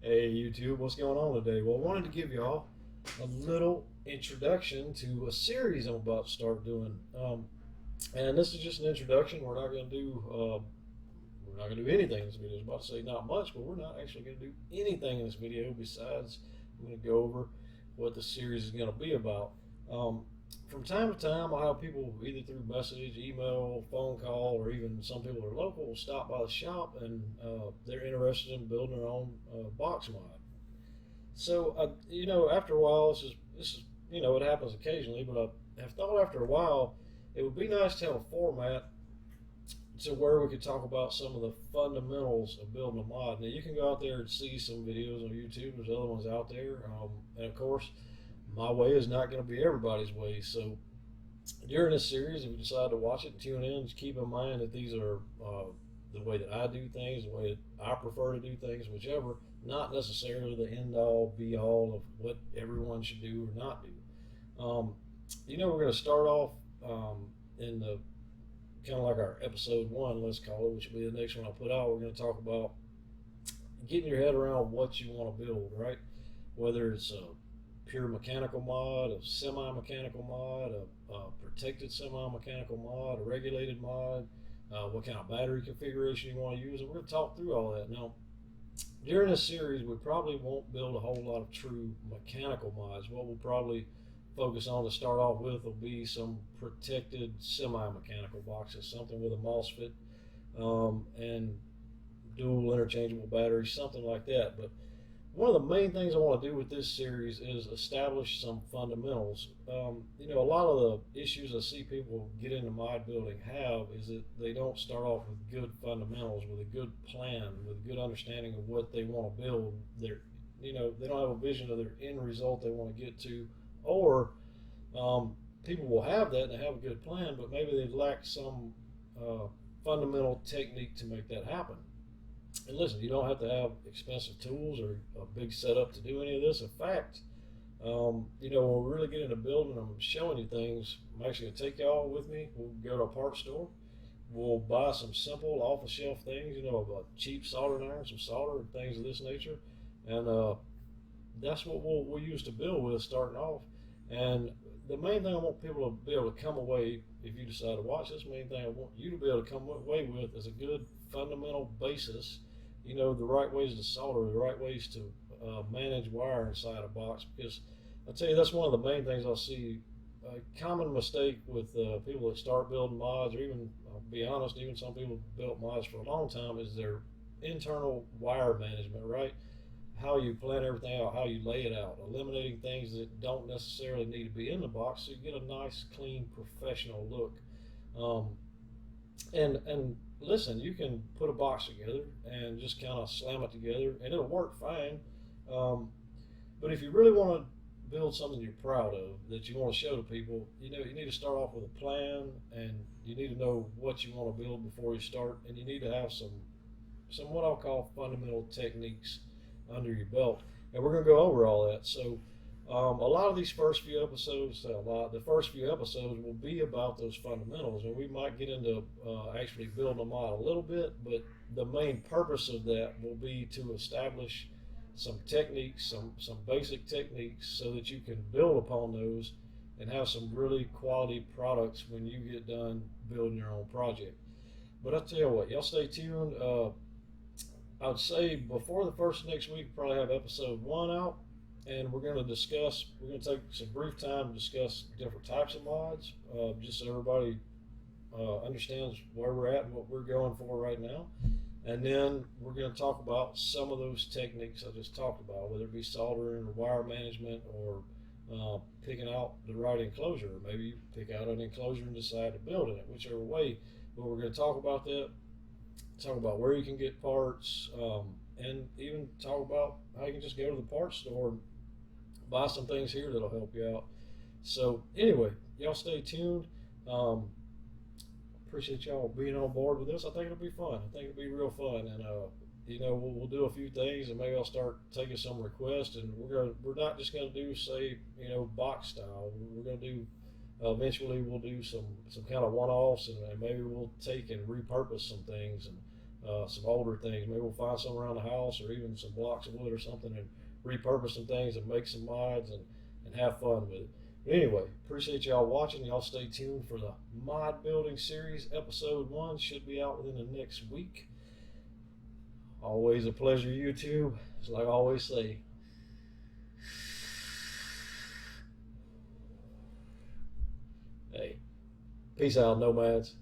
Hey YouTube, what's going on today? Well, I wanted to give y'all a little introduction to a series I'm about to start doing. And this is just an introduction. We're not going to do anything in this video. I was about to say not much, but we're not actually going to do anything in this video besides I'm going to go over what the series is going to be about. Um, from time to time, I'll have people either through message, email, phone call, or even some people that are local will stop by the shop and they're interested in building their own box mod. So, after a while, this is it happens occasionally, but I have thought after a while it would be nice to have a format to where we could talk about some of the fundamentals of building a mod. Now, you can go out there and see some videos on YouTube. There's other ones out there, and of course, my way is not going to be everybody's way. So, during this series, if you decide to watch it and tune in, just keep in mind that these are the way that I do things, the way that I prefer to do things, whichever. Not necessarily the end all, be all of what everyone should do or not do. We're going to start off in the kind of like our episode one, let's call it, which will be the next one I put out. We're going to talk about getting your head around what you want to build, right? Whether it's a pure mechanical mod, a semi-mechanical mod, a protected semi-mechanical mod, a regulated mod, what kind of battery configuration you want to use, and we're going to talk through all that. Now, during this series, we probably won't build a whole lot of true mechanical mods. What we'll probably focus on to start off with will be some protected semi-mechanical boxes, something with a MOSFET and dual interchangeable batteries, something like that. But one of the main things I want to do with this series is establish some fundamentals. A lot of the issues I see people get into mod building have is that they don't start off with good fundamentals, with a good plan, with a good understanding of what they want to build. They don't have a vision of their end result they want to get to, or people will have that and they have a good plan, but maybe they lack some fundamental technique to make that happen. And listen, you don't have to have expensive tools or a big setup to do any of this. In fact, when we really get into building, I'm showing you things. I'm actually going to take y'all with me. We'll go to a parts store. We'll buy some simple off-the-shelf things, a cheap soldering iron, some solder, and things of this nature. And that's what we'll use to build with starting off. And the main thing I want people to be able to come away, if you decide to watch this, main thing I want you to be able to come away with is a good fundamental basis, the right ways to solder, the right ways to manage wire inside a box. Because I tell you, that's one of the main things I see. A common mistake with people that start building mods, or even, I'll be honest, even some people built mods for a long time, is their internal wire management, right? How you plan everything out, how you lay it out, eliminating things that don't necessarily need to be in the box so you get a nice, clean, professional look. And listen, you can put a box together and just kind of slam it together and it'll work fine. But if you really want to build something you're proud of, that you want to show to people, you need to start off with a plan, and you need to know what you want to build before you start, and you need to have some what I'll call fundamental techniques under your belt. And we're going to go over all that. So a lot of these first few episodes, the first few episodes will be about those fundamentals, and we might get into actually building a mod a little bit, but the main purpose of that will be to establish some techniques, some basic techniques, so that you can build upon those and have some really quality products when you get done building your own project. But I'll tell you what, y'all stay tuned. I would say before the first next week, we'll probably have episode one out, and we're going to take some brief time to discuss different types of mods, just so everybody understands where we're at and what we're going for right now. And then we're going to talk about some of those techniques I just talked about, whether it be soldering or wire management, or picking out the right enclosure. Maybe you pick out an enclosure and decide to build in it, whichever way. But we're going to talk about that, talk about where you can get parts, and even talk about how you can just go to the parts store and buy some things here that'll help you out. So anyway, y'all stay tuned. Appreciate y'all being on board with this. I think it'll be fun. I think it'll be real fun, and we'll do a few things, and maybe I'll start taking some requests. And we're not just gonna do, say, box style. We're gonna do eventually we'll do some kind of one-offs, and maybe we'll take and repurpose some things, and some older things. Maybe we'll find some around the house or even some blocks of wood or something and repurpose some things and make some mods and have fun with it. But anyway, appreciate y'all watching. Y'all stay tuned for the mod building series. Episode 1 should be out within the next week. Always a pleasure, YouTube. It's like I always say. Hey, peace out, nomads.